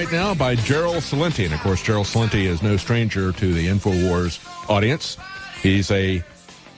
Right now by Gerald Celente. And, of course, Gerald Celente is no stranger to the InfoWars audience. He's a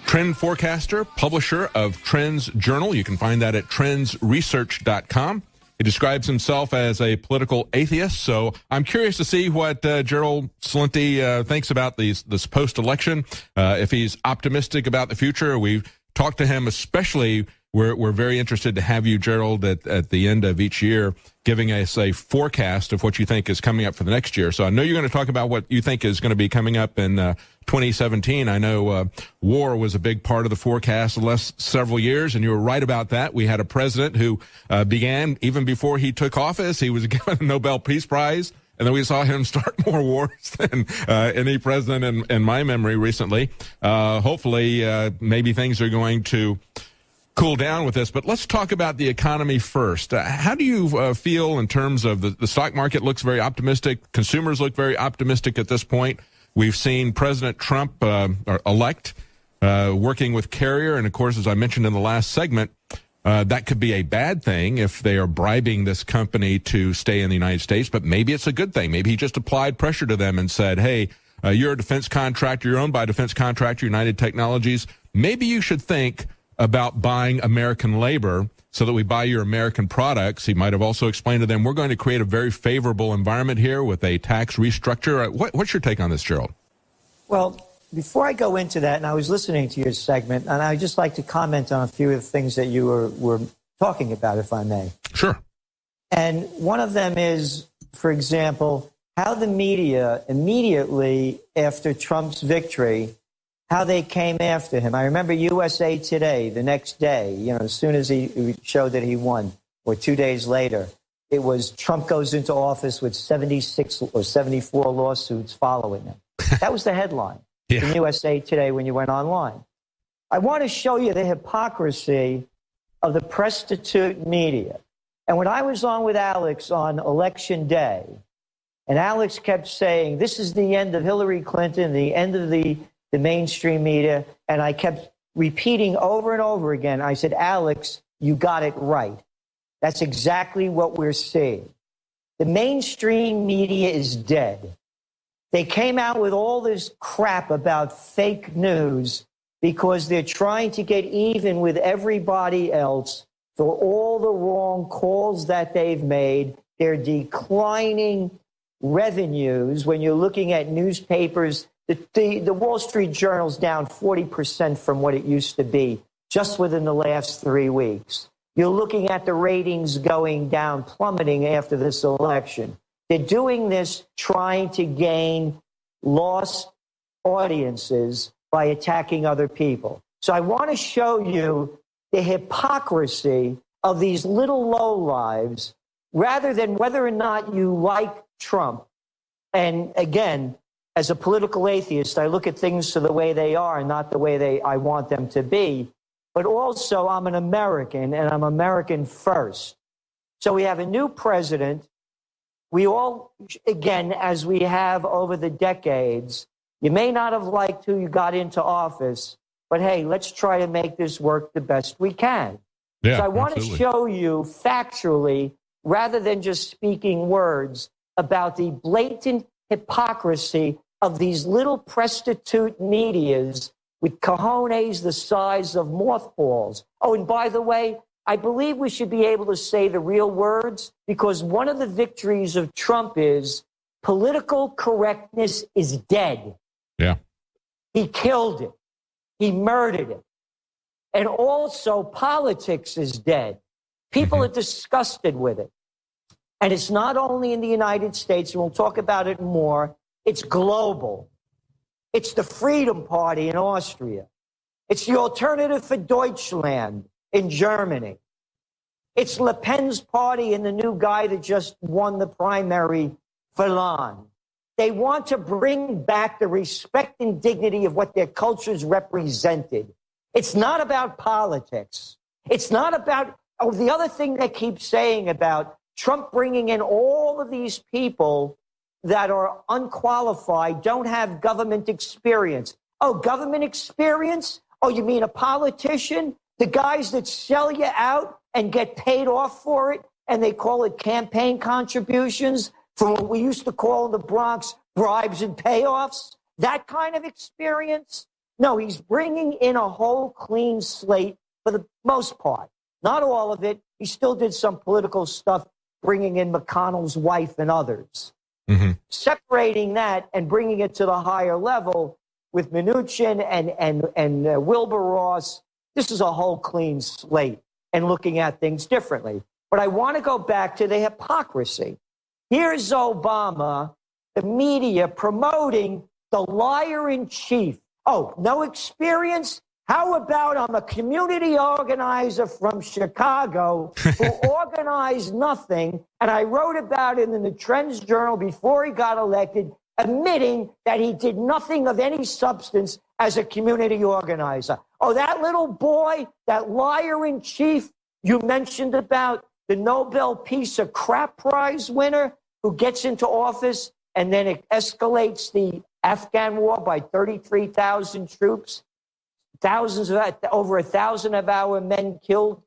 trend forecaster, publisher of Trends Journal. You can find that at trendsresearch.com. He describes himself as a political atheist. So I'm curious to see what Gerald Celente thinks about this post-election, if he's optimistic about the future. We've talked to him, especially we're very interested to have you, Gerald, at the end of each year, giving us a forecast of what you think is coming up for the next year. So I know you're going to talk about what you think is going to be coming up in 2017. I know war was a big part of the forecast the last several years, and you were right about that. We had a president who began, even before he took office, he was given a Nobel Peace Prize. And then we saw him start more wars than any president in my memory recently. Hopefully, maybe things are going to cool down with this. But let's talk about the economy first. How do you feel in terms of the stock market looks very optimistic. Consumers look very optimistic at this point. We've seen President Trump elect working with Carrier. And, of course, as I mentioned in the last segment, that could be a bad thing if they are bribing this company to stay in the United States, but maybe it's a good thing. Maybe he just applied pressure to them and said, hey, you're a defense contractor, you're owned by a defense contractor, United Technologies. Maybe you should think about buying American labor so that we buy your American products. He might have also explained to them, we're going to create a very favorable environment here with a tax restructure. What's your take on this, Gerald? Well, before I go into that, and I was listening to your segment, and I'd just like to comment on a few of the things that you were talking about, if I may. Sure. And one of them is, for example, how the media immediately after Trump's victory, how they came after him. I remember USA Today the next day, as soon as he showed that he won, or 2 days later, it was Trump goes into office with 76 or 74 lawsuits following him. That was the headline. Yeah. In USA Today when you went online. I want to show you the hypocrisy of the prostitute media. And when I was on with Alex on Election Day, and Alex kept saying, this is the end of Hillary Clinton, the end of the mainstream media, and I kept repeating over and over again, I said, Alex, you got it right. That's exactly what we're seeing. The mainstream media is dead. They came out with all this crap about fake news because they're trying to get even with everybody else for all the wrong calls that they've made. They're declining revenues. When you're looking at newspapers, the Wall Street Journal's down 40% from what it used to be just within the last 3 weeks. You're looking at the ratings going down, plummeting after this election. They're doing this trying to gain lost audiences by attacking other people. So I want to show you the hypocrisy of these little lowlives rather than whether or not you like Trump. And again, as a political atheist, I look at things to the way they are and not the way I want them to be. But also, I'm an American, and I'm American first. So we have a new president. We all, again, as we have over the decades, you may not have liked who you got into office, but hey, let's try to make this work the best we can. Yeah, so I want to show you factually, rather than just speaking words, about the blatant hypocrisy of these little prostitute medias with cojones the size of mothballs. Oh, and by the way, I believe we should be able to say the real words because one of the victories of Trump is political correctness is dead. Yeah. He killed it. He murdered it. And also politics is dead. People are disgusted with it. And it's not only in the United States, and we'll talk about it more, it's global. It's the Freedom Party in Austria. It's the Alternative for Deutschland in Germany. It's Le Pen's party and the new guy that just won the primary, Fillon. They want to bring back the respect and dignity of what their cultures represented. It's not about politics. It's not about, the other thing they keep saying about Trump bringing in all of these people that are unqualified, don't have government experience. Oh, government experience? Oh, you mean a politician? The guys that sell you out and get paid off for it, and they call it campaign contributions? from what we used to call in the Bronx bribes and payoffs? That kind of experience? No, he's bringing in a whole clean slate for the most part. Not all of it. He still did some political stuff, bringing in McConnell's wife and others. Mm-hmm. Separating that and bringing it to the higher level with Mnuchin and Wilbur Ross, this is a whole clean slate and looking at things differently. But I want to go back to the hypocrisy. Here's Obama, the media promoting the liar in chief. Oh, no experience? How about I'm a community organizer from Chicago who organized nothing, and I wrote about it in the Trends Journal before he got elected, admitting that he did nothing of any substance as a community organizer. Oh, that little boy, that liar in chief you mentioned about, the Nobel Peace of Crap Prize winner who gets into office and then it escalates the Afghan war by 33,000 troops, over 1,000 of our men killed,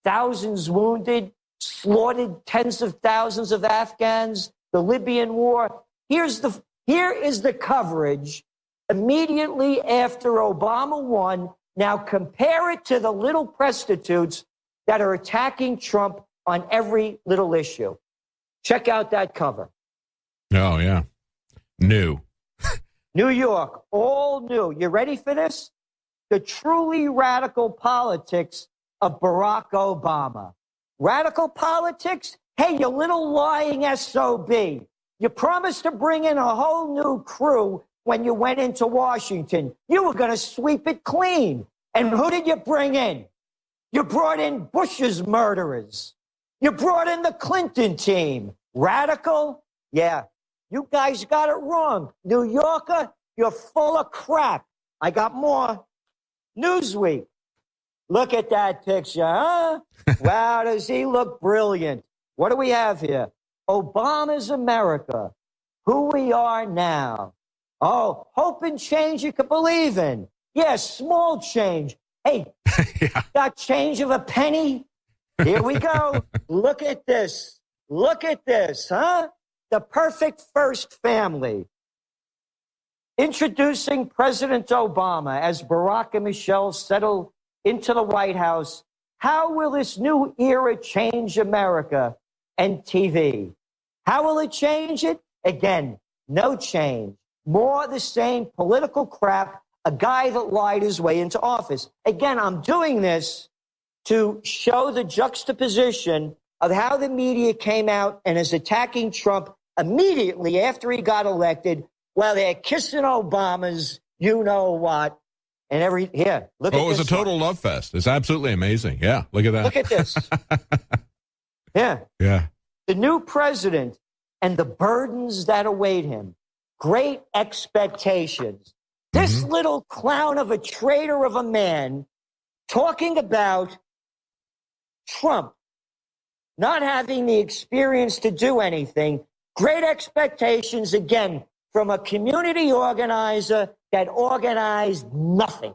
thousands wounded, slaughtered tens of thousands of Afghans, the Libyan war. Here is the coverage immediately after Obama won. Now compare it to the little prostitutes that are attacking Trump on every little issue. Check out that cover. Oh, yeah. New. New York, all new. You ready for this? The truly radical politics of Barack Obama. Radical politics? Hey, you little lying SOB. You promised to bring in a whole new crew when you went into Washington. You were going to sweep it clean. And who did you bring in? You brought in Bush's murderers. You brought in the Clinton team. Radical? Yeah. You guys got it wrong. New Yorker, you're full of crap. I got more. Newsweek. Look at that picture, huh? Wow, does he look brilliant. What do we have here? Obama's America. Who we are now. Oh, hope and change you could believe in. Yes, small change. Hey, yeah. Got change of a penny? Here we go. Look at this. Look at this, huh? The perfect first family. Introducing President Obama as Barack and Michelle settle into the White House. How will this new era change America and TV? How will it change it? Again, no change. More the same political crap, a guy that lied his way into office. Again, I'm doing this to show the juxtaposition of how the media came out and is attacking Trump immediately after he got elected. Well, they're kissing Obama's you-know-what. And here, look at this. Oh, it was a total love fest. It's absolutely amazing. Yeah, look at that. Look at this. Yeah. Yeah. The new president and the burdens that await him. Great expectations. This little clown of a traitor of a man talking about Trump not having the experience to do anything. Great expectations, again, from a community organizer that organized nothing.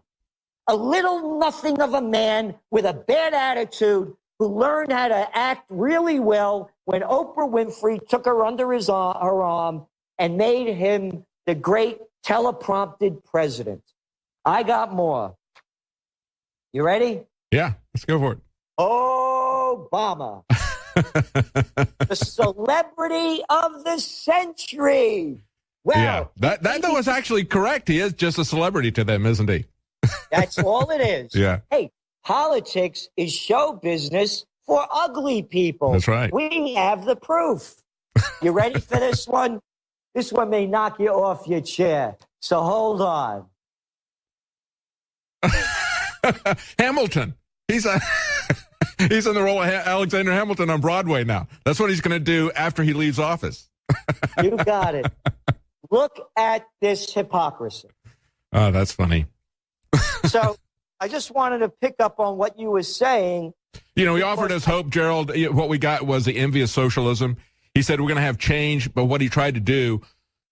A little nothing of a man with a bad attitude who learned how to act really well when Oprah Winfrey took her under her arm and made him the great teleprompted president. I got more. You ready? Yeah, let's go for it. Obama. The celebrity of the century. Well, yeah, that though is actually correct. He is just a celebrity to them, isn't he? That's all it is. Yeah. Hey, politics is show business for ugly people. That's right. We have the proof. You ready for this one? This one may knock you off your chair. So hold on. Hamilton. He's in the role of Alexander Hamilton on Broadway now. That's what he's going to do after he leaves office. You got it. Look at this hypocrisy. Oh, that's funny. So I just wanted to pick up on what you were saying. You know, he offered us hope, Gerald. What we got was the envy of socialism. He said we're going to have change, but what he tried to do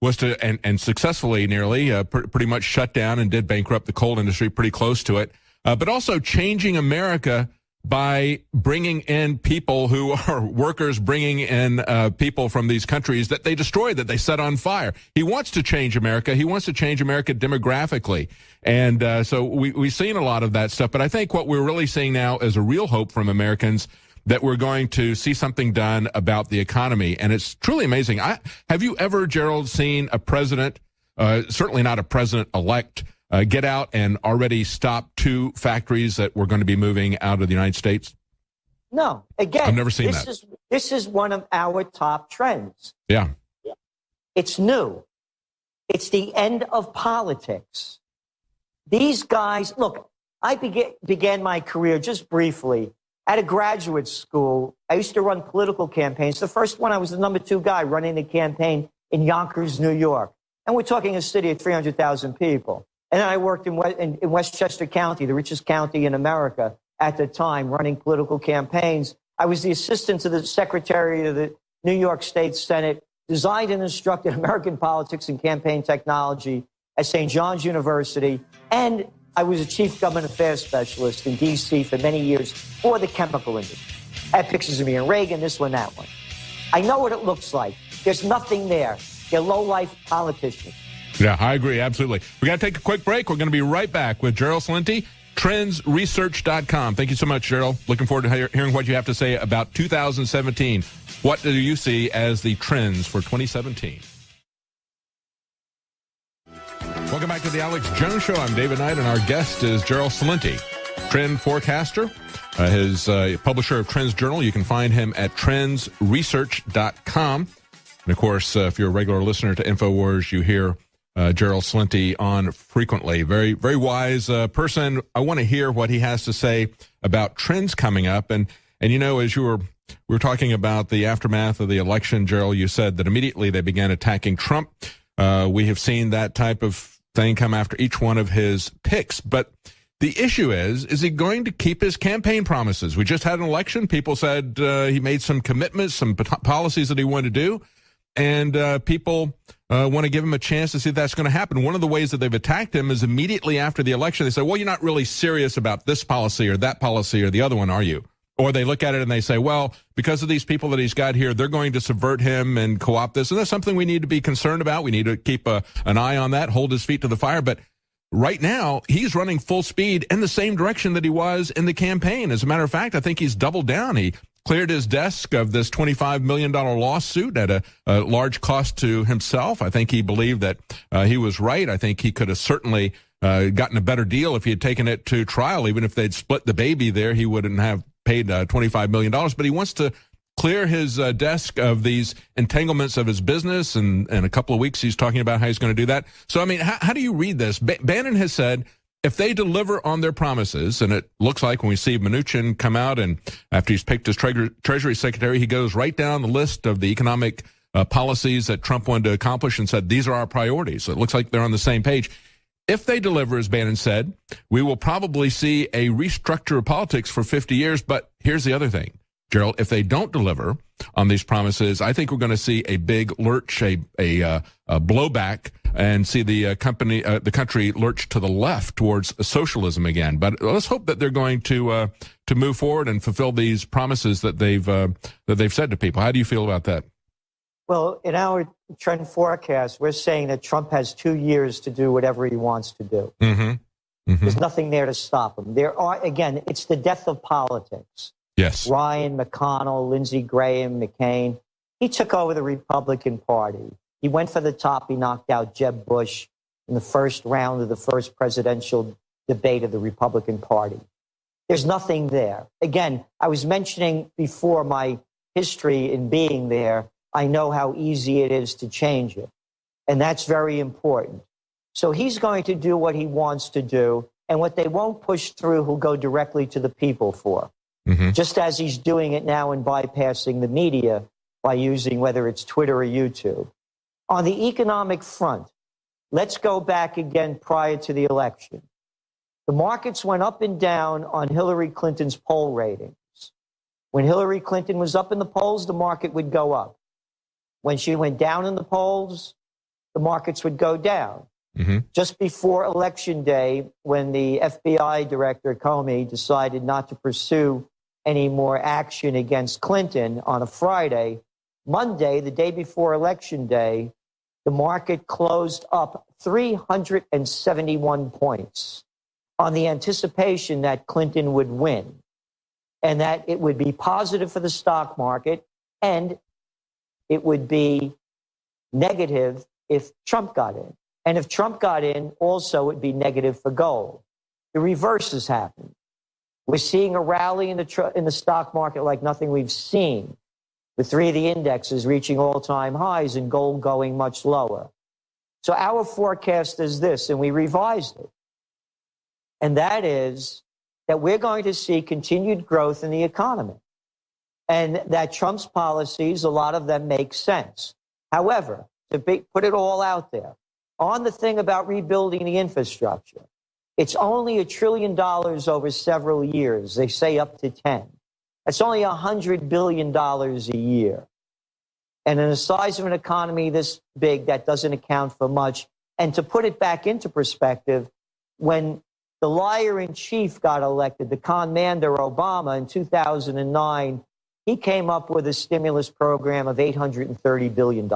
was to, and successfully nearly, pretty much shut down and did bankrupt the coal industry, pretty close to it, but also changing America by bringing in people who are workers, bringing in people from these countries that they destroyed, that they set on fire. He wants to change America. He wants to change America demographically. And so we've seen a lot of that stuff. But I think what we're really seeing now is a real hope from Americans that we're going to see something done about the economy. And it's truly amazing. Have you ever, Gerald, seen a president, certainly not a president-elect, get out and already stop 2 factories that were going to be moving out of the United States? No. Again, I've never seen that. This is one of our top trends. Yeah. It's new. It's the end of politics. These guys, look, I began my career just briefly at a graduate school. I used to run political campaigns. The first one, I was the number 2 guy running the campaign in Yonkers, New York. And we're talking a city of 300,000 people. And then I worked in Westchester County, the richest county in America at the time, running political campaigns. I was the assistant to the secretary of the New York State Senate, designed and instructed American politics and campaign technology at St. John's University. And I was a chief government affairs specialist in D.C. for many years for the chemical industry. I have pictures of me and Reagan, this one, that one. I know what it looks like. There's nothing there. They're low-life politicians. Yeah, I agree. Absolutely. We got to take a quick break. We're going to be right back with Gerald Celente, trendsresearch.com. Thank you so much, Gerald. Looking forward to hearing what you have to say about 2017. What do you see as the trends for 2017? Welcome back to the Alex Jones Show. I'm David Knight, and our guest is Gerald Celente, trend forecaster, his publisher of Trends Journal. You can find him at trendsresearch.com. And, of course, if you're a regular listener to InfoWars, you hear Gerald Celente on frequently. Very, very wise person. I want to hear what he has to say about trends coming up. And you know, as we were talking about the aftermath of the election, Gerald, you said that immediately they began attacking Trump. We have seen that type of thing come after each one of his picks. But the issue is he going to keep his campaign promises? We just had an election. People said he made some commitments, some policies that he wanted to do. And people want to give him a chance to see if that's going to happen. One of the ways that they've attacked him is immediately after the election, they say, well, you're not really serious about this policy or that policy or the other one, are you? Or they look at it and they say, well, because of these people that he's got here, they're going to subvert him and co-opt this. And that's something we need to be concerned about. We need to keep an eye on that, hold his feet to the fire. But right now, he's running full speed in the same direction that he was in the campaign. As a matter of fact, I think he's doubled down. He cleared his desk of this $25 million lawsuit at a large cost to himself. I think he believed that he was right. I think he could have certainly gotten a better deal if he had taken it to trial. Even if they'd split the baby there, he wouldn't have paid $25 million. But he wants to clear his desk of these entanglements of his business. And in a couple of weeks, he's talking about how he's going to do that. So, I mean, how do you read this? Bannon has said, if they deliver on their promises, and it looks like when we see Mnuchin come out and after he's picked his Treasury Secretary, he goes right down the list of the economic policies that Trump wanted to accomplish and said, these are our priorities. So it looks like they're on the same page. If they deliver, as Bannon said, we will probably see a restructure of politics for 50 years. But here's the other thing, Gerald, if they don't deliver on these promises, I think we're going to see a big lurch, a blowback, and see the country lurch to the left towards socialism again. But let's hope that they're going to move forward and fulfill these promises that they've said to people. How do you feel about that? Well, in our trend forecast, we're saying that Trump has 2 years to do whatever he wants to do. Mm-hmm. Mm-hmm. There's nothing there to stop him. Again, it's the death of politics. Yes. Ryan, McConnell, Lindsey Graham, McCain. He took over the Republican Party. He went for the top. He knocked out Jeb Bush in the first round of the first presidential debate of the Republican Party. There's nothing there. Again, I was mentioning before my history in being there. I know how easy it is to change it. And that's very important. So he's going to do what he wants to do. And what they won't push through, he'll go directly to the people for. Mm-hmm. Just as he's doing it now in bypassing the media by using whether it's Twitter or YouTube. On the economic front, let's go back again prior to the election. The markets went up and down on Hillary Clinton's poll ratings. When Hillary Clinton was up in the polls, the market would go up. When she went down in the polls, the markets would go down. Mm-hmm. Just before Election Day, when the FBI director, Comey, decided not to pursue any more action against Clinton on a Friday. Monday, the day before Election Day, the market closed up 371 points on the anticipation that Clinton would win and that it would be positive for the stock market and it would be negative if Trump got in. And if Trump got in, also it would be negative for gold. The reverse has happened. We're seeing a rally in the stock market like nothing we've seen, with 3 of the indexes reaching all-time highs and gold going much lower. So our forecast is this, and we revised it. And that is that we're going to see continued growth in the economy and that Trump's policies, a lot of them make sense. However, put it all out there, on the thing about rebuilding the infrastructure, it's only $1 trillion over several years. They say up to 10. That's only $100 billion a year. And in the size of an economy this big, that doesn't account for much. And to put it back into perspective, when the liar-in-chief got elected, the con-mander Obama in 2009, he came up with a stimulus program of $830 billion,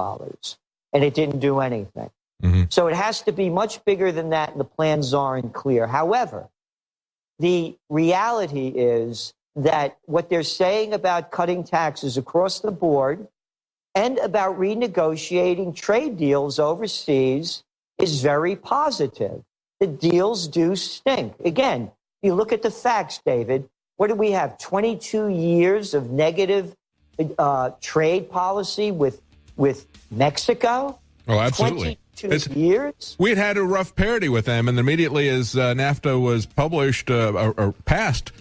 and it didn't do anything. Mm-hmm. So it has to be much bigger than that, and the plans aren't clear. However, the reality is that what they're saying about cutting taxes across the board and about renegotiating trade deals overseas is very positive. The deals do stink. Again, you look at the facts, David. What do we have? 22 years of negative trade policy with Mexico? Oh, absolutely. 22 years? We had a rough parity with them, and immediately as NAFTA was published or passed,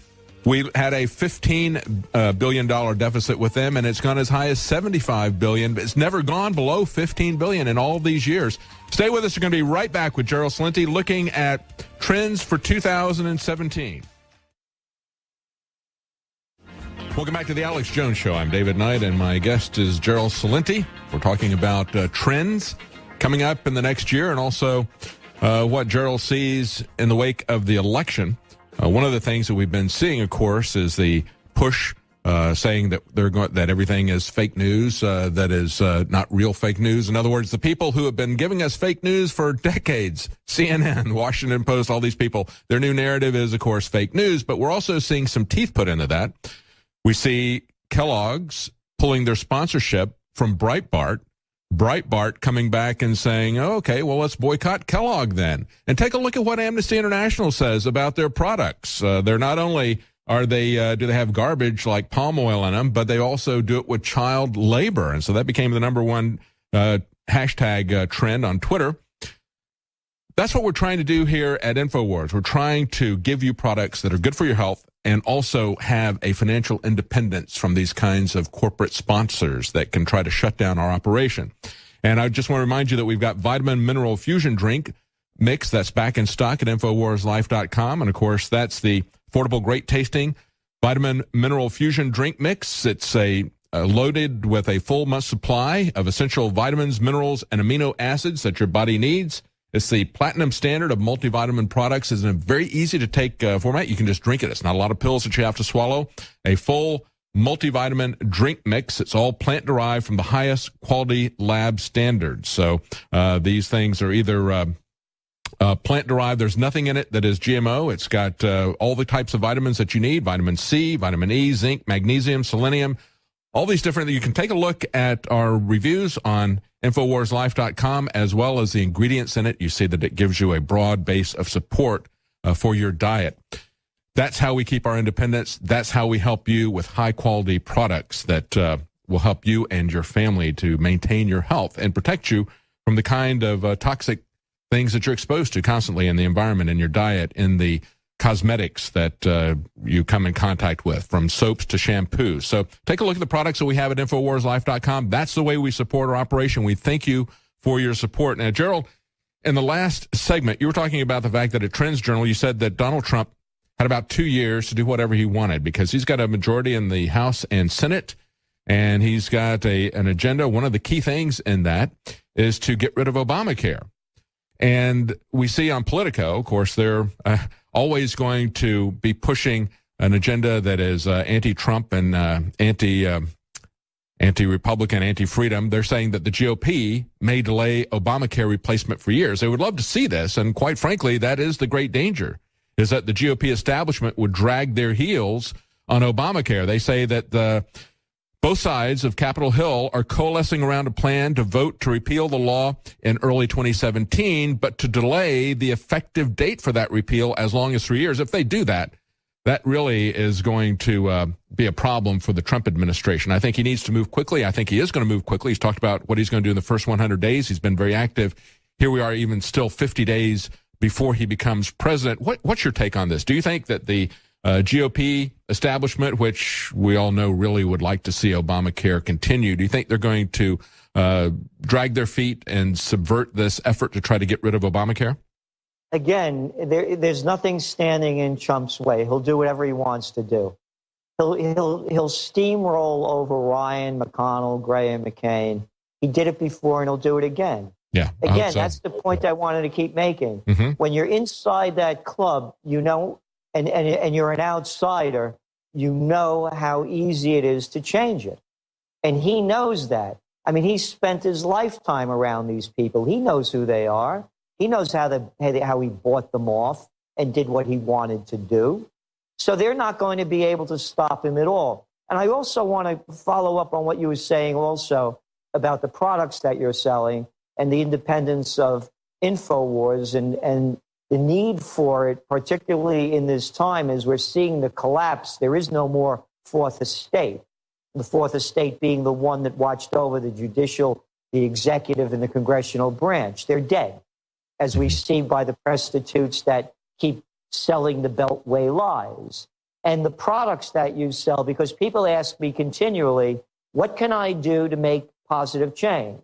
we had a $15 billion deficit with them, and it's gone as high as $75 billion. But it's never gone below $15 billion in all these years. Stay with us. We're going to be right back with Gerald Celente looking at trends for 2017. Welcome back to the Alex Jones Show. I'm David Knight, and my guest is Gerald Celente. We're talking about trends coming up in the next year and also what Gerald sees in the wake of the election. One of the things that we've been seeing, of course, is the push saying that that everything is fake news, that is not real fake news. In other words, the people who have been giving us fake news for decades, CNN, Washington Post, all these people, their new narrative is, of course, fake news. But we're also seeing some teeth put into that. We see Kellogg's pulling their sponsorship from Breitbart. Breitbart coming back and saying, oh, okay, well, let's boycott Kellogg then. And take a look at what Amnesty International says about their products. They're not only do they have garbage like palm oil in them, but they also do it with child labor. And so that became the number one hashtag trend on Twitter. That's what we're trying to do here at InfoWars. We're trying to give you products that are good for your health and also have a financial independence from these kinds of corporate sponsors that can try to shut down our operation. And I just want to remind you that we've got Vitamin Mineral Fusion Drink Mix that's back in stock at InfoWarsLife.com. And, of course, that's the affordable, great-tasting Vitamin Mineral Fusion Drink Mix. It's loaded with a full month supply of essential vitamins, minerals, and amino acids that your body needs. It's the platinum standard of multivitamin products. It's in a very easy-to-take format. You can just drink it. It's not a lot of pills that you have to swallow. A full multivitamin drink mix. It's all plant-derived from the highest quality lab standards. So these things are either plant-derived. There's nothing in it that is GMO. It's got all the types of vitamins that you need, vitamin C, vitamin E, zinc, magnesium, selenium, all these different. You can take a look at our reviews on InfoWarsLife.com, as well as the ingredients in it. You see that it gives you a broad base of support for your diet. That's how we keep our independence. That's how we help you with high-quality products that will help you and your family to maintain your health and protect you from the kind of toxic things that you're exposed to constantly in the environment, in your diet, in the cosmetics that you come in contact with, from soaps to shampoos. So take a look at the products that we have at InfoWarsLife.com. That's the way we support our operation. We thank you for your support. Now, Gerald, in the last segment, you were talking about the fact that at Trends Journal, you said that Donald Trump had about 2 years to do whatever he wanted because he's got a majority in the House and Senate, and he's got an agenda. One of the key things in that is to get rid of Obamacare. And we see on Politico, of course, they're always going to be pushing an agenda that is anti-Trump and anti-Republican, anti-freedom. They're saying that the GOP may delay Obamacare replacement for years. They would love to see this, and quite frankly, that is the great danger, is that the GOP establishment would drag their heels on Obamacare. They say that both sides of Capitol Hill are coalescing around a plan to vote to repeal the law in early 2017, but to delay the effective date for that repeal as long as 3 years. If they do that, that really is going to be a problem for the Trump administration. I think he needs to move quickly. I think he is going to move quickly. He's talked about what he's going to do in the first 100 days. He's been very active. Here we are, even still 50 days before he becomes president. What's your take on this? Do you think that the GOP establishment, which we all know really would like to see Obamacare continue, do you think they're going to drag their feet and subvert this effort to try to get rid of Obamacare? Again, there's nothing standing in Trump's way. He'll do whatever he wants to do. He'll steamroll over Ryan, McConnell, Graham, McCain. He did it before, and he'll do it again. Yeah. Again, that's the point I wanted to keep making. Mm-hmm. When you're inside that club, you know, and you're an outsider, you know how easy it is to change it. And he knows that. I mean, he spent his lifetime around these people. He knows who they are. He knows how he bought them off and did what he wanted to do. So they're not going to be able to stop him at all. And I also want to follow up on what you were saying also about the products that you're selling and the independence of InfoWars and the need for it, particularly in this time as we're seeing the collapse. There is no more fourth estate. The fourth estate being the one that watched over the judicial, the executive, and the congressional branch. They're dead, as we see by the prostitutes that keep selling the Beltway lies. And the products that you sell, because people ask me continually, what can I do to make positive change?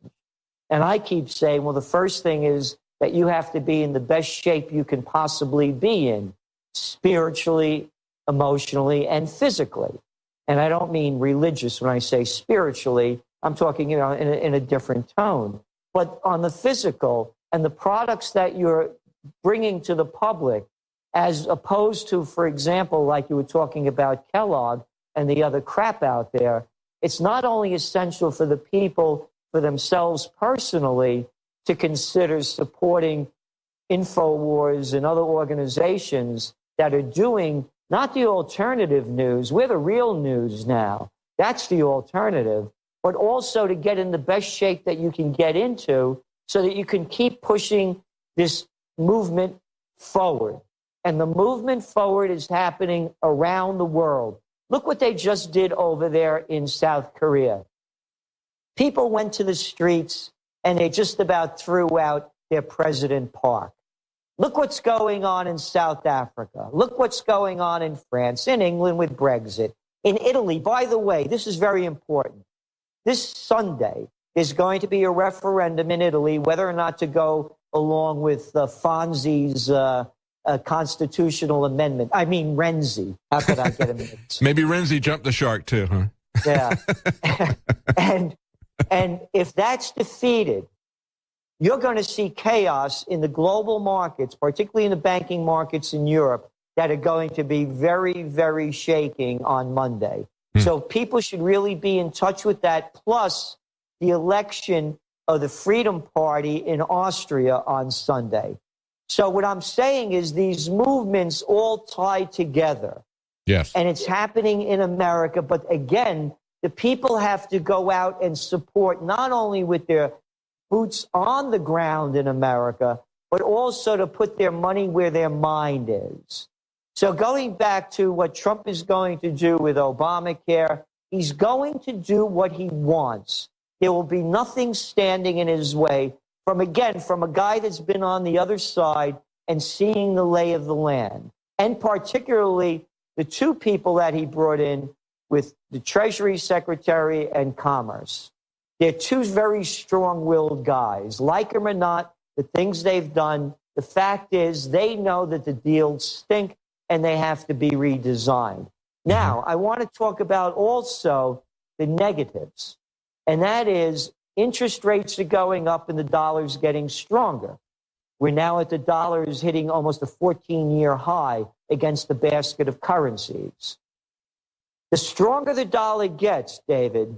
And I keep saying, well, the first thing is that you have to be in the best shape you can possibly be in, spiritually, emotionally, and physically. And I don't mean religious when I say spiritually. I'm talking, in a different tone. But on the physical, and the products that you're bringing to the public, as opposed to, for example, like you were talking about Kellogg and the other crap out there, it's not only essential for the people, for themselves personally, to consider supporting InfoWars and other organizations that are doing not the alternative news. We're the real news now. That's the alternative. But also to get in the best shape that you can get into, so that you can keep pushing this movement forward. And the movement forward is happening around the world. Look what they just did over there in South Korea. People went to the streets and they just about threw out their President Park. Look what's going on in South Africa. Look what's going on in France, in England with Brexit, in Italy. By the way, this is very important. This Sunday, there's going to be a referendum in Italy whether or not to go along with Fonzi's constitutional amendment. I mean, Renzi. How could I get him mixed? Maybe Renzi jumped the shark too, huh? Yeah. and if that's defeated, you're going to see chaos in the global markets, particularly in the banking markets in Europe, that are going to be very, very shaking on Monday. So people should really be in touch with that, plus the election of the Freedom Party in Austria on Sunday. So what I'm saying is these movements all tie together. Yes. And it's happening in America. But again, the people have to go out and support not only with their boots on the ground in America, but also to put their money where their mind is. So going back to what Trump is going to do with Obamacare, he's going to do what he wants. There will be nothing standing in his way from a guy that's been on the other side and seeing the lay of the land. And particularly the two people that he brought in with the Treasury Secretary and Commerce. They're two very strong-willed guys. Like them or not, the things they've done, the fact is they know that the deals stink and they have to be redesigned. Now, I want to talk about also the negatives, and that is interest rates are going up and the dollar's getting stronger. We're now at the dollar's hitting almost a 14-year high against the basket of currencies. The stronger the dollar gets, David,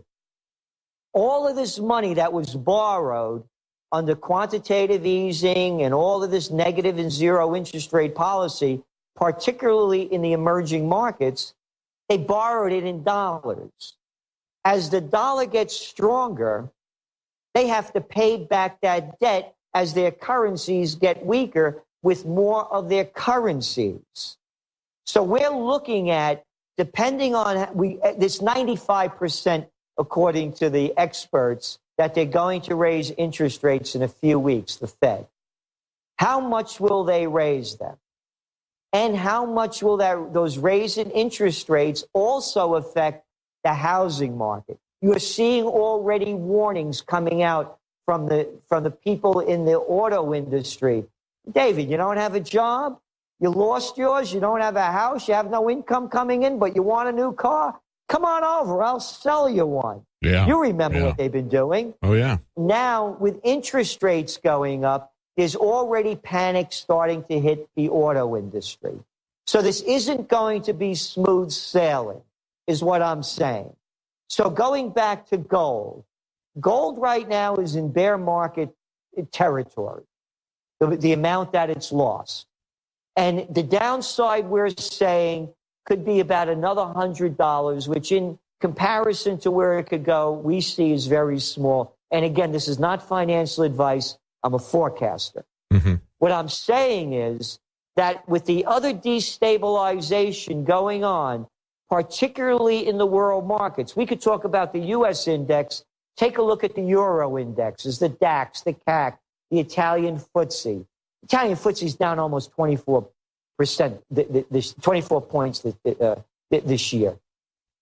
all of this money that was borrowed under quantitative easing and all of this negative and zero interest rate policy, particularly in the emerging markets, they borrowed it in dollars. As the dollar gets stronger, they have to pay back that debt as their currencies get weaker with more of their currencies. So we're looking at, depending on, this 95%, according to the experts, that they're going to raise interest rates in a few weeks, the Fed. How much will they raise them? And how much will those raise in interest rates also affect the housing market? You're seeing already warnings coming out from the people in the auto industry. David, you don't have a job? You lost yours? You don't have a house? You have no income coming in, but you want a new car? Come on over. I'll sell you one. Yeah. You remember what they've been doing. Oh, yeah. Now, with interest rates going up, there's already panic starting to hit the auto industry. So this isn't going to be smooth sailing, is what I'm saying. So going back to gold, gold right now is in bear market territory, the amount that it's lost. And the downside, we're saying, could be about another $100, which in comparison to where it could go, we see is very small. And again, this is not financial advice. I'm a forecaster. Mm-hmm. What I'm saying is that with the other destabilization going on, particularly in the world markets, we could talk about the U.S. index. Take a look at the Euro indexes, the DAX, the CAC, the Italian FTSE. Italian FTSE is down almost 24%, 24 points this year.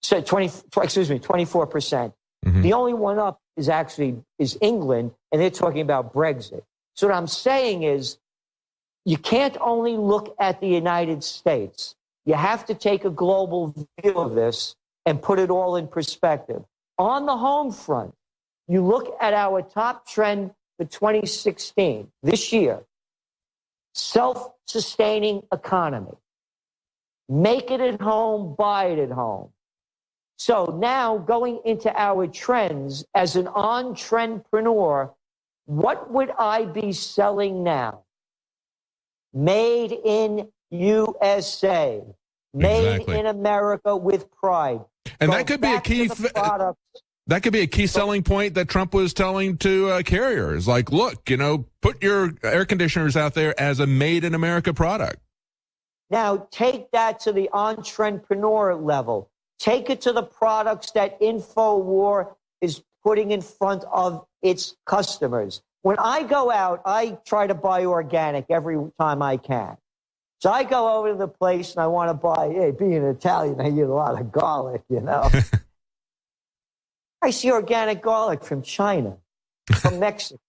So 24%. Mm-hmm. The only one up is England, and they're talking about Brexit. So what I'm saying is, you can't only look at the United States. You have to take a global view of this and put it all in perspective. On the home front, you look at our top trend for 2016, this year, self-sustaining economy. Make it at home, buy it at home. So now going into our trends as an on-trendpreneur, what would I be selling now? Made in USA, made in America with pride. And that could be a key. That could be a key selling point that Trump was telling to carriers. Like, look, put your air conditioners out there as a made in America product. Now take that to the on-trendpreneur level. Take it to the products that InfoWar is putting in front of its customers. When I go out, I try to buy organic every time I can. So I go over to the place and I want to buy, being an Italian, I eat a lot of garlic, I see organic garlic from China, from Mexico.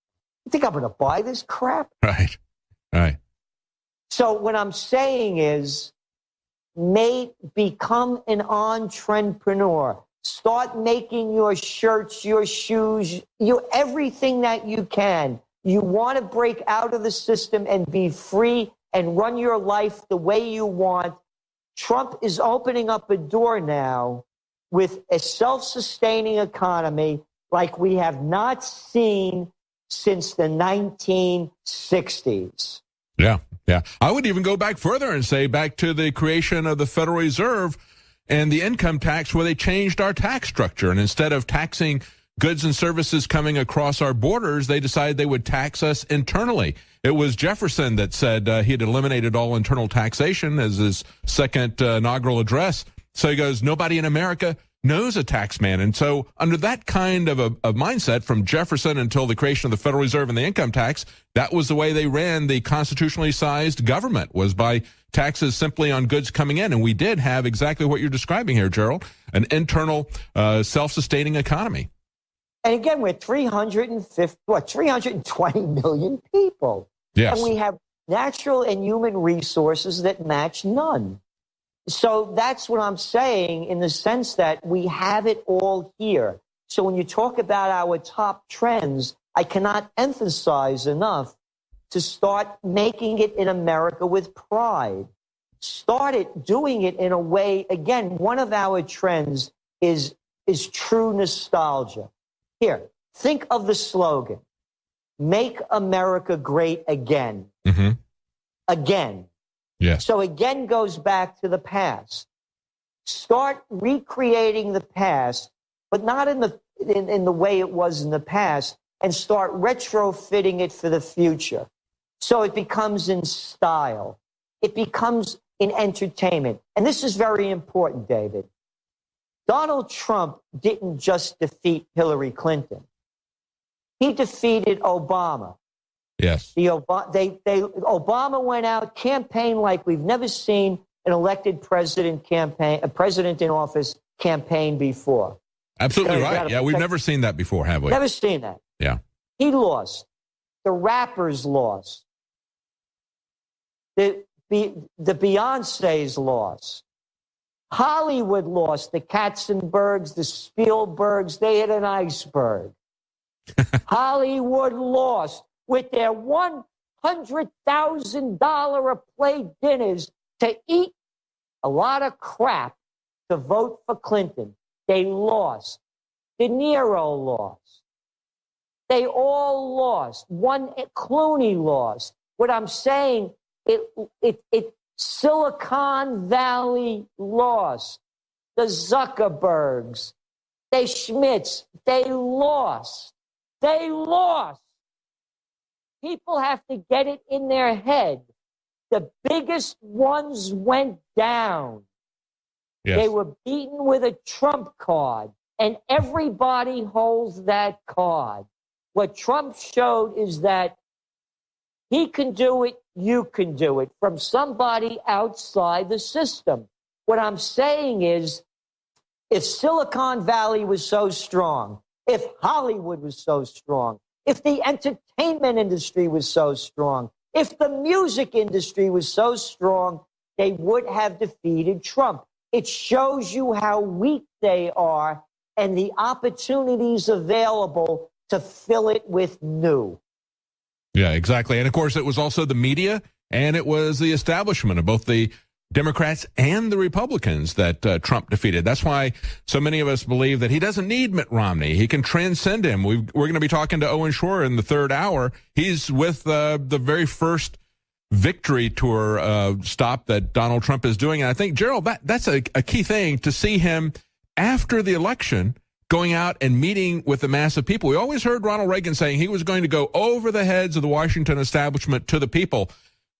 You think I'm going to buy this crap? Right. So what I'm saying is, become an on-trendpreneur. Start making your shirts, your shoes, everything that you can. You want to break out of the system and be free and run your life the way you want. Trump is opening up a door now with a self-sustaining economy like we have not seen since the 1960s. Yeah. I would even go back further and say back to the creation of the Federal Reserve and the income tax, where they changed our tax structure. And instead of taxing goods and services coming across our borders, they decided they would tax us internally. It was Jefferson that said he had eliminated all internal taxation as his second inaugural address. So he goes, nobody in America knows a tax man. And so under that kind of a mindset from Jefferson until the creation of the Federal Reserve and the income tax, that was the way they ran the constitutionally sized government, was by taxes simply on goods coming in. And we did have exactly what you're describing here, Gerald, an internal self-sustaining economy. And again, we're 320 million people. Yes. And we have natural and human resources that match none. So that's what I'm saying, in the sense that we have it all here. So when you talk about our top trends, I cannot emphasize enough to start making it in America with pride. started doing it in a way, again, one of our trends is true nostalgia. Here, think of the slogan, Make America Great Again. Mm-hmm. Again. Yes. So again goes back to the past. Start recreating the past, but not in the way it was in the past, and start retrofitting it for the future. So it becomes in style. It becomes in entertainment. And this is very important, David. Donald Trump didn't just defeat Hillary Clinton. He defeated Obama. Yes. Obama went out, campaigned like we've never seen an elected president campaign, a president in office campaign before. Absolutely right. Yeah, we've never seen that before, have we? Never seen that. Yeah. He lost. The rappers lost. The Beyoncés lost. Hollywood lost. The Katzenbergs, the Spielbergs, they hit an iceberg. Hollywood lost with their $100,000 a plate dinners to eat a lot of crap to vote for Clinton. They lost. De Niro lost. They all lost. Clooney lost. What I'm saying, Silicon Valley lost. The Zuckerbergs, they Schmitz, they lost. They lost. People have to get it in their head. The biggest ones went down. Yes. They were beaten with a trump card, and everybody holds that card. What Trump showed is that he can do it, you can do it, from somebody outside the system. What I'm saying is, if Silicon Valley was so strong, if Hollywood was so strong, if the entertainment industry was so strong, if the music industry was so strong, they would have defeated Trump. It shows you how weak they are and the opportunities available to fill it with new. Yeah, exactly. And of course, it was also the media and it was the establishment of both the Democrats and the Republicans that Trump defeated. That's why so many of us believe that he doesn't need Mitt Romney. He can transcend him. We're going to be talking to Owen Shore in the third hour. He's with the very first victory tour stop that Donald Trump is doing. And I think, Gerald, that's a key thing to see him after the election going out and meeting with the mass of people. We always heard Ronald Reagan saying he was going to go over the heads of the Washington establishment to the people.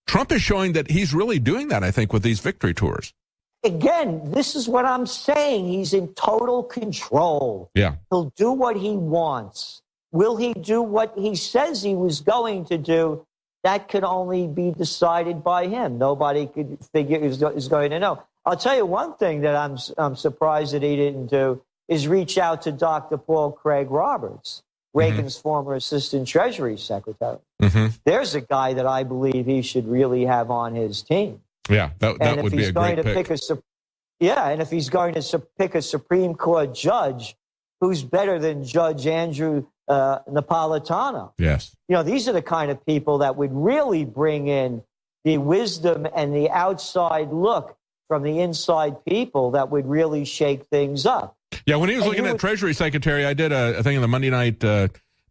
Trump is showing that he's really doing that, I think, with these victory tours. Again, this is what I'm saying. He's in total control. Yeah. He'll do what he wants. Will he do what he says he was going to do? That could only be decided by him. Nobody could figure is going to know. I'll tell you one thing that I'm surprised that he didn't do is reach out to Dr. Paul Craig Roberts, Reagan's former assistant Treasury Secretary. Mm-hmm. There's a guy that I believe he should really have on his team. Yeah, that would be a great pick. And if he's going to pick a Supreme Court judge, who's better than Judge Andrew Napolitano? Yes. You know, these are the kind of people that would really bring in the wisdom and the outside look from the inside people that would really shake things up. Yeah, when he was looking at Treasury Secretary, I did a thing in the Monday night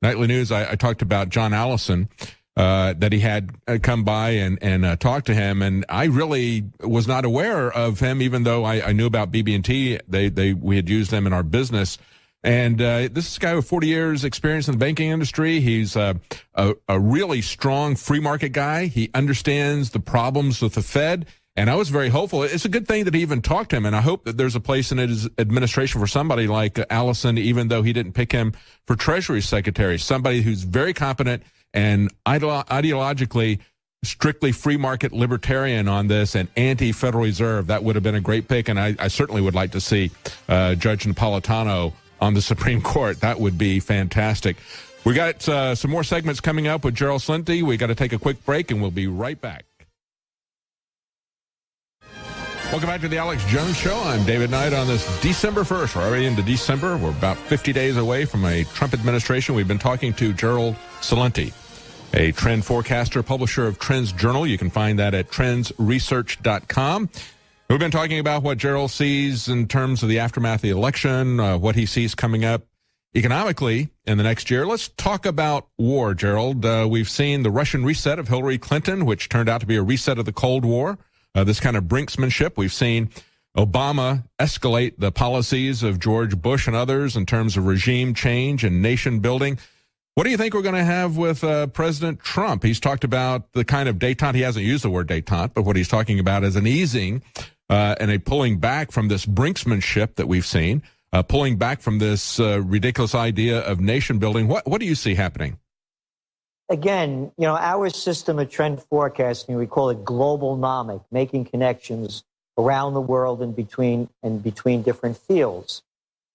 nightly news. I talked about John Allison, that he had come by and talked to him, and I really was not aware of him, even though I knew about BB&T. We had used them in our business. And this is a guy with 40 years experience in the banking industry. He's a really strong free market guy. He understands the problems with the Fed. And I was very hopeful. It's a good thing that he even talked to him, and I hope that there's a place in his administration for somebody like Allison, even though he didn't pick him for Treasury Secretary, somebody who's very competent and ideologically strictly free market libertarian on this and anti-Federal Reserve. That would have been a great pick, and I certainly would like to see Judge Napolitano on the Supreme Court. That would be fantastic. We got some more segments coming up with Gerald Celente. We got to take a quick break, and we'll be right back. Welcome back to the Alex Jones Show. I'm David Knight on this December 1st. We're already into December. We're about 50 days away from a Trump administration. We've been talking to Gerald Celente. a trend forecaster, publisher of Trends Journal. You can find that at trendsresearch.com. We've been talking about what Gerald sees in terms of the aftermath of the election, what he sees coming up economically in the next year. Let's talk about war, Gerald. We've seen the Russian reset of Hillary Clinton, which turned out to be a reset of the Cold War, this kind of brinksmanship. We've seen Obama escalate the policies of George Bush and others in terms of regime change and nation building. What do you think we're going to have with President Trump? He's talked about the kind of détente. He hasn't used the word détente, but what he's talking about is an easing and a pulling back from this brinksmanship that we've seen, pulling back from this ridiculous idea of nation building. What do you see happening? Again, our system of trend forecasting, we call it globalnomic, making connections around the world and between different fields.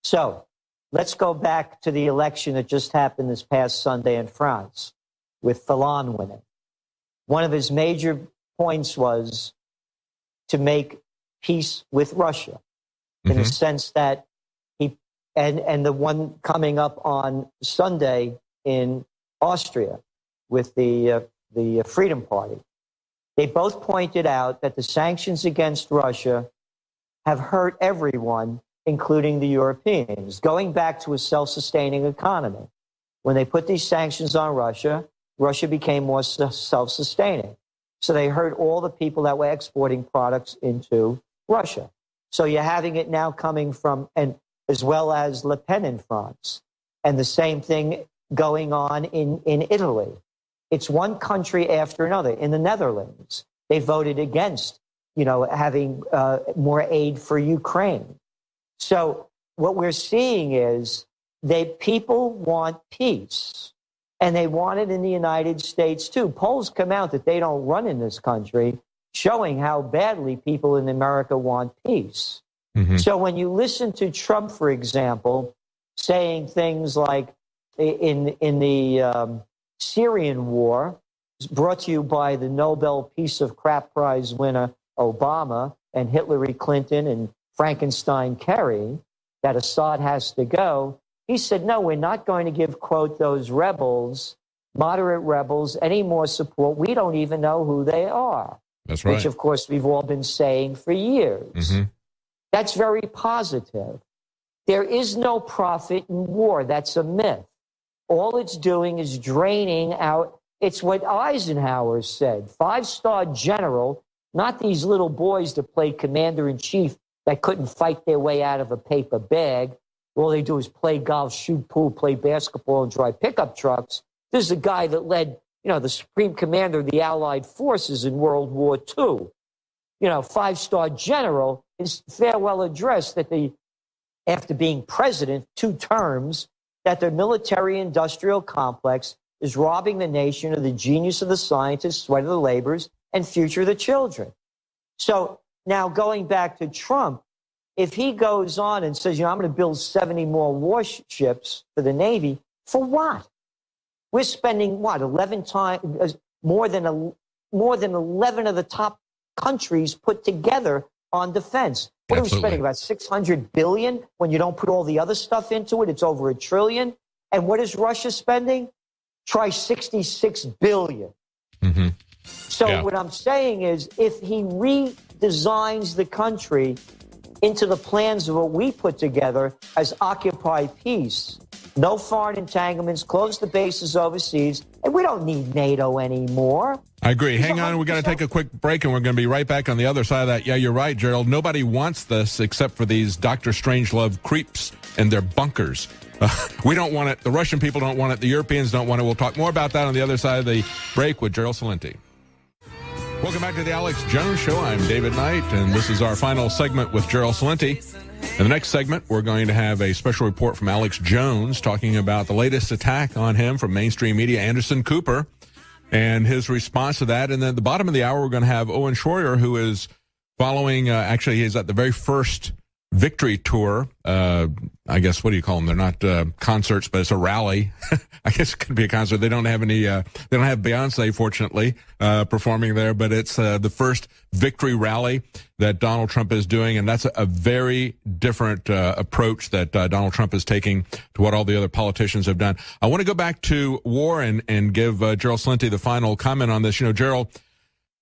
So let's go back to the election that just happened this past Sunday in France with Fillon winning. One of his major points was to make peace with Russia, in the sense that and the one coming up on Sunday in Austria with the Freedom Party. They both pointed out that the sanctions against Russia have hurt everyone, including the Europeans, going back to a self-sustaining economy. When they put these sanctions on Russia, Russia became more self-sustaining. So they hurt all the people that were exporting products into Russia. So you're having it now coming from, and as well as Le Pen in France, and the same thing going on in Italy. It's one country after another. In the Netherlands, they voted against, having more aid for Ukraine. So what we're seeing is people want peace, and they want it in the United States too. Polls come out that they don't run in this country, showing how badly people in America want peace. So when you listen to Trump, for example, saying things like in the Syrian war, brought to you by the Nobel Peace of Crap Prize winner Obama and Hillary Clinton and Frankenstein Kerry, that Assad has to go. He said, no, we're not going to give, quote, those rebels, moderate rebels, any more support. We don't even know who they are. That's right. Which, of course, we've all been saying for years. That's very positive. There is no profit in war. That's a myth. All it's doing is draining out. It's what Eisenhower said. 5-star general, not these little boys that played commander-in-chief that couldn't fight their way out of a paper bag. All they do is play golf, shoot pool, play basketball, and drive pickup trucks. This is a guy that led, the supreme commander of the Allied forces in World War II. 5-star general, his farewell address that after being president 2 terms, that the military-industrial complex is robbing the nation of the genius of the scientists, sweat of the laborers, and future of the children. So now going back to Trump, if he goes on and says, I'm going to build 70 more warships for the Navy, for what? We're spending, 11 times, more than 11 of the top countries put together on defense. What Absolutely. Are we spending, about $600 billion? When you don't put all the other stuff into it, it's over $1 trillion. And what is Russia spending? Try $66 billion. So what I'm saying is, if he redesigns the country into the plans of what we put together as Occupy Peace, no foreign entanglements, close the bases overseas, and we don't need NATO anymore. I agree. Hang on. We've got to take a quick break, and we're going to be right back on the other side of that. Yeah, you're right, Gerald. Nobody wants this except for these Dr. Strangelove creeps and their bunkers. We don't want it. The Russian people don't want it. The Europeans don't want it. We'll talk more about that on the other side of the break with Gerald Celente. Welcome back to the Alex Jones Show. I'm David Knight, and this is our final segment with Gerald Celente. In the next segment, we're going to have a special report from Alex Jones talking about the latest attack on him from mainstream media, Anderson Cooper, and his response to that. And then at the bottom of the hour, we're going to have Owen Schroyer, who is following, actually, he's at the very first victory tour I guess, what do you call them? They're not concerts, but it's a rally. I guess it could be a concert. They don't have any, they don't have Beyonce, fortunately, performing there, but it's the first victory rally that Donald Trump is doing, and that's a very different approach that Donald Trump is taking to what all the other politicians have done. I want to go back to war and give Gerald Celente the final comment on this. You know, Gerald,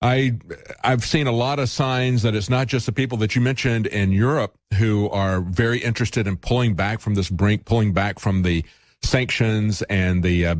I've seen a lot of signs that it's not just the people that you mentioned in Europe who are very interested in pulling back from this brink, pulling back from the sanctions and the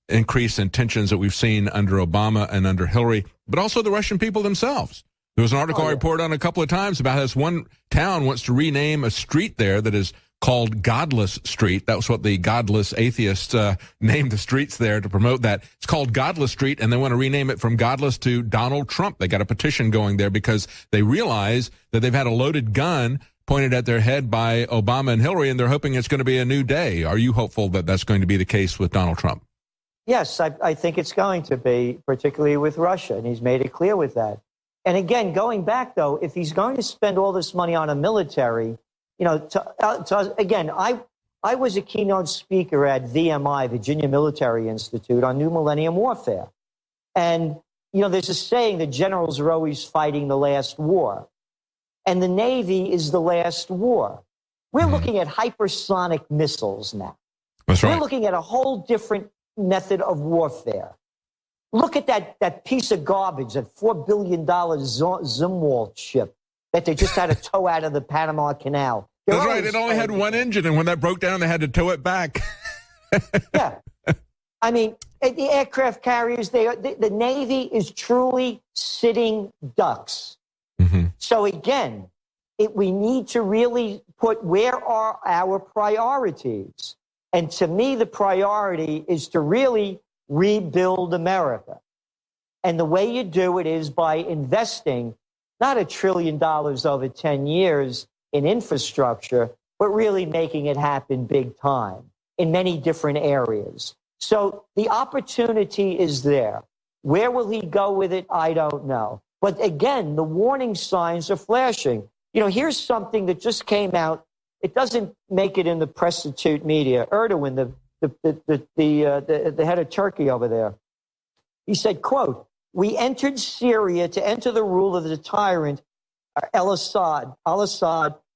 increase in tensions that we've seen under Obama and under Hillary, but also the Russian people themselves. There was an article I reported on a couple of times about how this one town wants to rename a street there that is called Godless Street. That was what the godless atheists named the streets there to promote that. It's called Godless Street, and they want to rename it from Godless to Donald Trump. They got a petition going there because they realize that they've had a loaded gun pointed at their head by Obama and Hillary, and they're hoping it's going to be a new day. Are you hopeful that that's going to be the case with Donald Trump? Yes, I think it's going to be, particularly with Russia, and he's made it clear with that. And again, going back, though, if he's going to spend all this money on a military, you know, again, I was a keynote speaker at VMI, Virginia Military Institute, on New Millennium Warfare. And, you know, there's a saying that generals are always fighting the last war. And the Navy is the last war. We're looking at hypersonic missiles now. That's right. We're looking at a whole different method of warfare. Look at that piece of garbage, that $4 billion Zumwalt ship that they just had to tow out of the Panama Canal. That's right. It only had one engine, and when that broke down, they had to tow it back. Yeah. I mean, the aircraft carriers, the Navy is truly sitting ducks. Mm-hmm. So again, we need to really put where are our priorities. And to me, the priority is to really rebuild America. And the way you do it is by investing not $1 trillion over 10 years in infrastructure, but really making it happen big time in many different areas. So the opportunity is there. Where will he go with it? I don't know. But again, the warning signs are flashing. You know, here's something that just came out. It doesn't make it in the prostitute media. Erdogan, the head of Turkey over there, he said, quote, "We entered Syria to enter the rule of the tyrant al-Assad,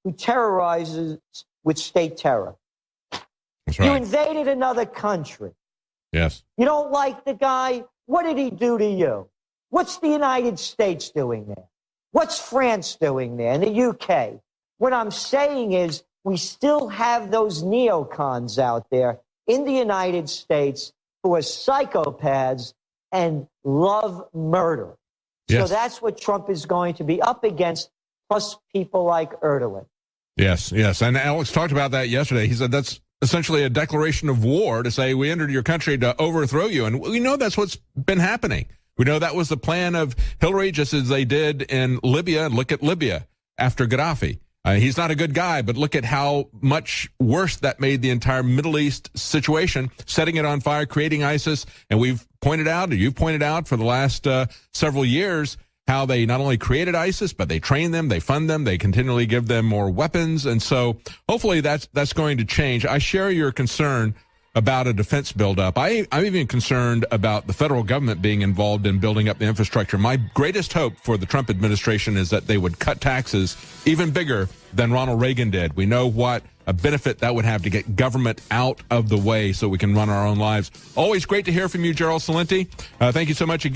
who terrorizes with state terror." That's right. You invaded another country. Yes. You don't like the guy? What did he do to you? What's the United States doing there? What's France doing there? And the UK? What I'm saying is we still have those neocons out there in the United States who are psychopaths and love murder. Yes. So that's what Trump is going to be up against, plus people like Erdogan. Yes, yes. And Alex talked about that yesterday. He said that's essentially a declaration of war to say we entered your country to overthrow you. And we know that's what's been happening. We know that was the plan of Hillary, just as they did in Libya. Look at Libya after Gaddafi. He's not a good guy, but look at how much worse that made the entire Middle East situation, setting it on fire, creating ISIS. And we've pointed out, or you've pointed out for the last several years, how they not only created ISIS, but they train them, they fund them, they continually give them more weapons. And so hopefully that's going to change. I share your concern about a defense buildup. I'm even concerned about the federal government being involved in building up the infrastructure. My greatest hope for the Trump administration is that they would cut taxes even bigger than Ronald Reagan did. We know what a benefit that would have to get government out of the way so we can run our own lives. Always great to hear from you, Gerald Celente. Thank you so much again.